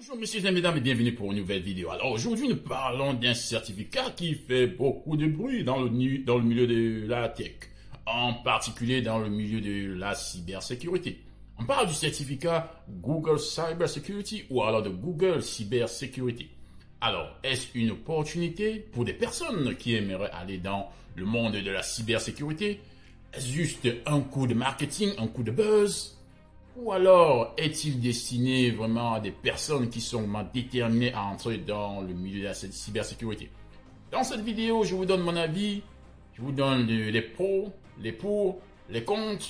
Bonjour messieurs et mesdames et bienvenue pour une nouvelle vidéo. Alors aujourd'hui nous parlons d'un certificat qui fait beaucoup de bruit dans le milieu de la tech, en particulier dans le milieu de la cybersécurité. On parle du certificat Google Cyber Security ou alors de Google Cyber Security. Alors, est-ce une opportunité pour des personnes qui aimeraient aller dans le monde de la cybersécurité? Est-ce juste un coup de marketing, un coup de buzz? Ou alors est-il destiné vraiment à des personnes qui sont vraiment déterminées à entrer dans le milieu de la cybersécurité? Dans cette vidéo, je vous donne mon avis, je vous donne les pros, les pour, les contre,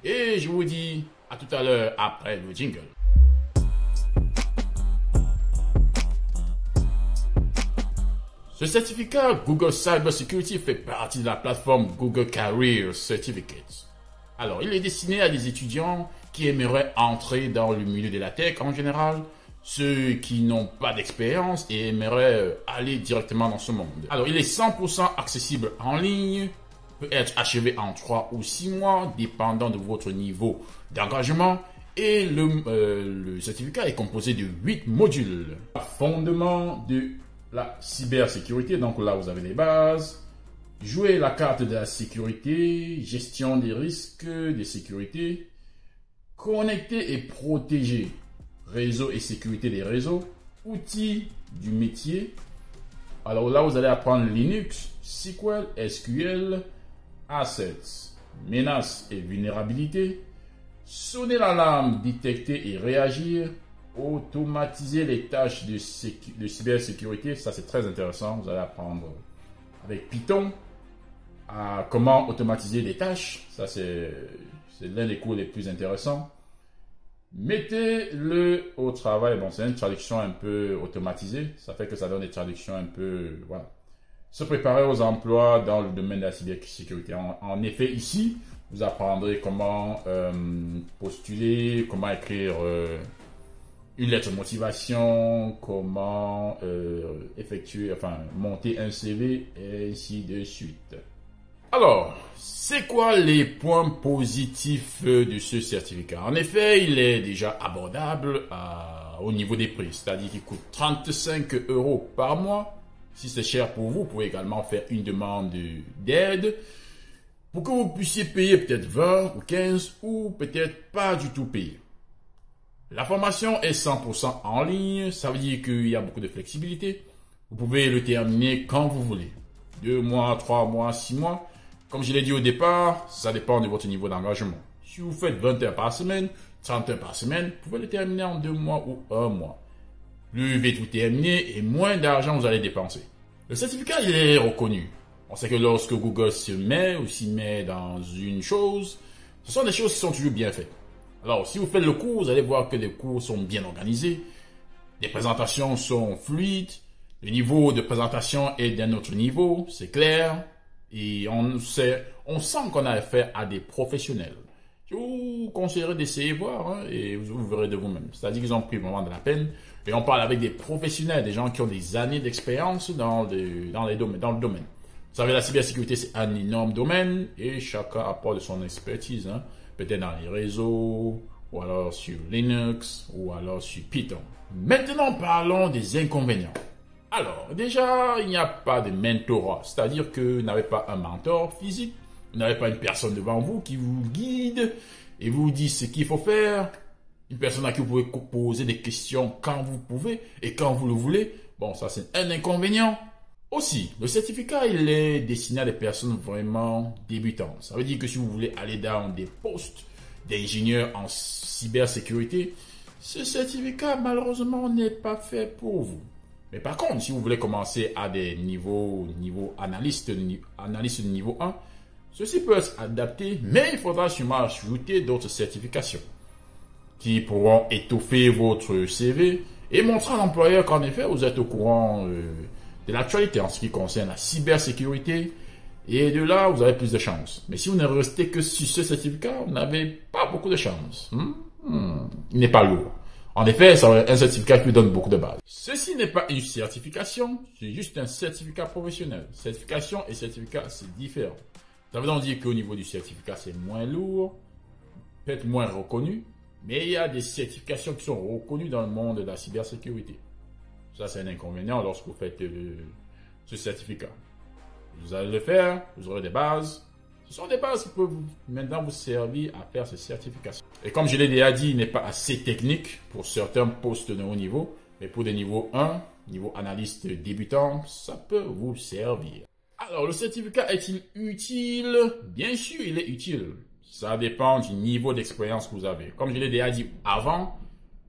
et je vous dis à tout à l'heure après le jingle. Ce certificat Google Cyber Security fait partie de la plateforme Google Career Certificates. Alors, il est destiné à des étudiants qui aimeraient entrer dans le milieu de la tech en général, ceux qui n'ont pas d'expérience et aimeraient aller directement dans ce monde. Alors, il est 100% accessible en ligne, peut être achevé en 3 ou 6 mois, dépendant de votre niveau d'engagement. Et le certificat est composé de 8 modules. Fondement de la cybersécurité, donc là vous avez les bases. Jouer la carte de la sécurité, gestion des risques de sécurité, connecter et protéger, réseau et sécurité des réseaux, outils du métier. Alors là, vous allez apprendre Linux, SQL, SQL, Assets, menaces et vulnérabilités, sonner l'alarme, détecter et réagir, automatiser les tâches de cybersécurité. Ça, c'est très intéressant. Vous allez apprendre avec Python à comment automatiser des tâches. Ça, c'est l'un des cours les plus intéressants. Mettez-le au travail. Bon, c'est une traduction un peu automatisée. Ça fait que ça donne des traductions un peu... Voilà. Se préparer aux emplois dans le domaine de la cybersécurité. En effet, ici, vous apprendrez comment postuler, comment écrire une lettre de motivation, comment monter un CV, et ainsi de suite. Alors, c'est quoi les points positifs de ce certificat? En effet, il est déjà abordable au niveau des prix, c'est-à-dire qu'il coûte 35 € par mois. Si c'est cher pour vous, vous pouvez également faire une demande d'aide pour que vous puissiez payer peut-être 20 ou 15 ou peut-être pas du tout payer. La formation est 100% en ligne, ça veut dire qu'il y a beaucoup de flexibilité. Vous pouvez le terminer quand vous voulez. 2 mois, 3 mois, 6 mois. Comme je l'ai dit au départ, ça dépend de votre niveau d'engagement. Si vous faites 20 heures par semaine, 30 heures par semaine, vous pouvez le terminer en 2 mois ou 1 mois. Plus vite vous terminez et moins d'argent vous allez dépenser. Le certificat, il est reconnu. On sait que lorsque Google se met ou s'y met dans une chose, ce sont des choses qui sont toujours bien faites. Alors, si vous faites le cours, vous allez voir que les cours sont bien organisés, les présentations sont fluides, le niveau de présentation est d'un autre niveau, c'est clair, et on sent qu'on a affaire à des professionnels. Je vous conseillerais d'essayer voir, et vous verrez de vous-même. C'est-à-dire qu'ils ont pris vraiment de la peine, et on parle avec des professionnels, des gens qui ont des années d'expérience dans le domaine. Vous savez, la cybersécurité, c'est un énorme domaine, et chacun apporte de son expertise, peut-être dans les réseaux, ou alors sur Linux, ou alors sur Python. Maintenant, parlons des inconvénients. Alors, déjà, il n'y a pas de mentorat, c'est-à-dire que vous n'avez pas un mentor physique, vous n'avez pas une personne devant vous qui vous guide et vous dit ce qu'il faut faire, une personne à qui vous pouvez poser des questions quand vous pouvez et quand vous le voulez. Bon, ça c'est un inconvénient. Aussi, le certificat, il est destiné à des personnes vraiment débutantes. Ça veut dire que si vous voulez aller dans des postes d'ingénieur en cybersécurité, ce certificat, malheureusement, n'est pas fait pour vous. Mais par contre, si vous voulez commencer à des niveaux analyste de niveau 1, ceci peut être adapté, mais il faudra sûrement ajouter d'autres certifications qui pourront étoffer votre CV et montrer à l'employeur qu'en effet, vous êtes au courant de l'actualité en ce qui concerne la cybersécurité. Et de là, vous avez plus de chances. Mais si vous ne restez que sur ce certificat, vous n'avez pas beaucoup de chances. Il n'est pas lourd. En effet, c'est un certificat qui vous donne beaucoup de bases. Ceci n'est pas une certification, c'est juste un certificat professionnel. Certification et certificat, c'est différent. Ça veut donc dire qu'au niveau du certificat, c'est moins lourd, peut-être moins reconnu, Mais il y a des certifications qui sont reconnues dans le monde de la cybersécurité. Ça, c'est un inconvénient lorsque vous faites ce certificat. Vous allez le faire, vous aurez des bases. Ce sont des bases qui peuvent maintenant vous servir à faire ces certifications. Et comme je l'ai déjà dit, il n'est pas assez technique pour certains postes de haut niveau. Mais pour des niveaux 1, niveau analyste débutant, ça peut vous servir. Alors, le certificat est-il utile? Bien sûr, il est utile. Ça dépend du niveau d'expérience que vous avez. Comme je l'ai déjà dit avant,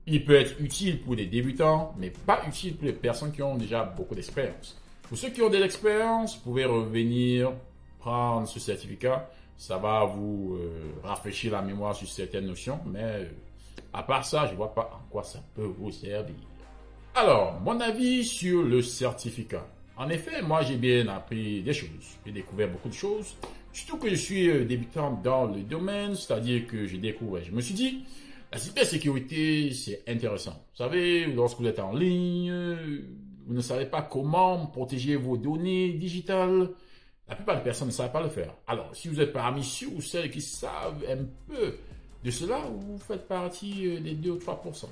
il peut être utile pour des débutants, mais pas utile pour les personnes qui ont déjà beaucoup d'expérience. Pour ceux qui ont de l'expérience, vous pouvez revenir prendre ce certificat. Ça va vous rafraîchir la mémoire sur certaines notions, mais à part ça, je ne vois pas en quoi ça peut vous servir. Alors, mon avis sur le certificat. En effet, moi, j'ai bien appris des choses. J'ai découvert beaucoup de choses. Surtout que je suis débutant dans le domaine, c'est-à-dire que j'ai découvert. Je me suis dit, la cybersécurité, c'est intéressant. Vous savez, lorsque vous êtes en ligne, vous ne savez pas comment protéger vos données digitales. La plupart des personnes ne savent pas le faire. Alors, si vous êtes parmi ceux ou celles qui savent un peu de cela, vous faites partie des 2 ou 3%.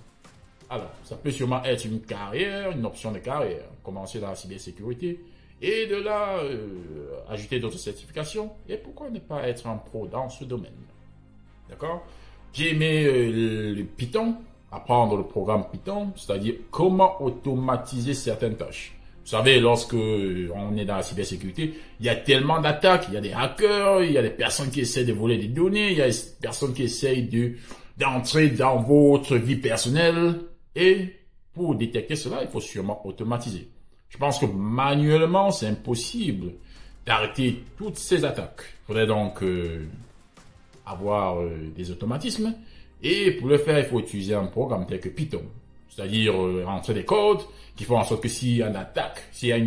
Alors, ça peut sûrement être une carrière, une option de carrière. Commencer dans la cybersécurité et de là, ajouter d'autres certifications. Et pourquoi ne pas être un pro dans ce domaine? D'accord? J'ai aimé le Python, apprendre le programme Python, c'est-à-dire comment automatiser certaines tâches. Vous savez, lorsque on est dans la cybersécurité, il y a tellement d'attaques, il y a des hackers, il y a des personnes qui essaient de voler des données, il y a des personnes qui essayent d'entrer dans votre vie personnelle. Et pour détecter cela, il faut sûrement automatiser. Je pense que manuellement, c'est impossible d'arrêter toutes ces attaques. Il faudrait donc avoir des automatismes. Et pour le faire, il faut utiliser un programme tel que Python. C'est-à-dire entrer des codes qui font en sorte que s'il y a une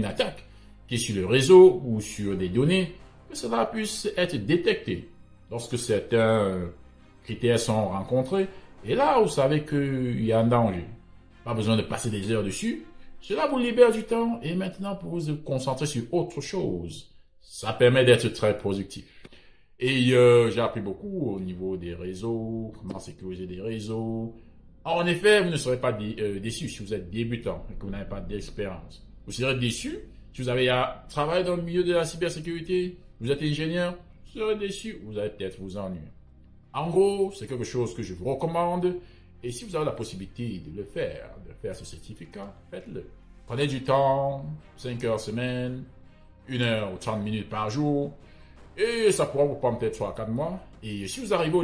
attaque qui est sur le réseau ou sur des données, que cela puisse être détecté lorsque certains critères sont rencontrés. Et là, vous savez qu'il y a un danger. Pas besoin de passer des heures dessus. Cela vous libère du temps et maintenant pour vous concentrer sur autre chose. Ça permet d'être très productif. Et j'ai appris beaucoup au niveau des réseaux, comment sécuriser des réseaux. En effet, vous ne serez pas déçu si vous êtes débutant et que vous n'avez pas d'expérience. Vous serez déçu si vous avez à travailler dans le milieu de la cybersécurité, vous êtes ingénieur, vous serez déçu, vous allez peut-être vous ennuyer. En gros, c'est quelque chose que je vous recommande. Et si vous avez la possibilité de faire ce certificat, faites-le. Prenez du temps, 5 heures semaine, 1 heure ou 30 minutes par jour. Et ça pourra vous prendre peut-être 3 à 4 mois. Et si vous arrivez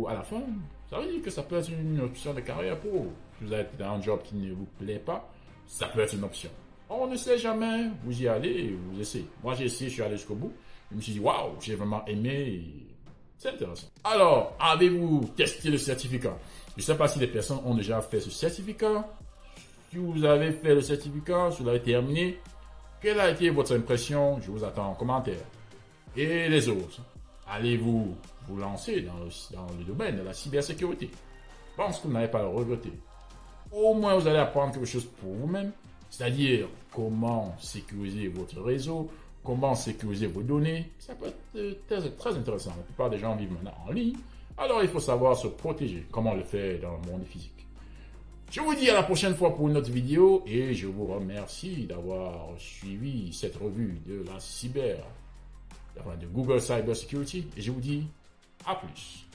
à la fin, ça veut dire que ça peut être une option de carrière pour vous. Si vous êtes dans un job qui ne vous plaît pas, ça peut être une option. On ne sait jamais, vous y allez et vous essayez. Moi j'ai essayé, je suis allé jusqu'au bout. Je me suis dit, waouh, j'ai vraiment aimé. C'est intéressant. Alors, avez-vous testé le certificat? Je ne sais pas si les personnes ont déjà fait ce certificat. Si vous avez fait le certificat, si vous l'avez terminé, quelle a été votre impression? Je vous attends en commentaire. Et les autres, allez-vous vous lancer dans le domaine de la cybersécurité? Je pense que vous n'allez pas le regretter. Au moins, vous allez apprendre quelque chose pour vous-même, c'est-à-dire comment sécuriser votre réseau, comment sécuriser vos données. Ça peut être très intéressant. La plupart des gens vivent maintenant en ligne. Alors, il faut savoir se protéger, comme on le fait dans le monde physique. Je vous dis à la prochaine fois pour une autre vidéo et je vous remercie d'avoir suivi cette revue de la de Google Cyber Security et je vous dis à plus.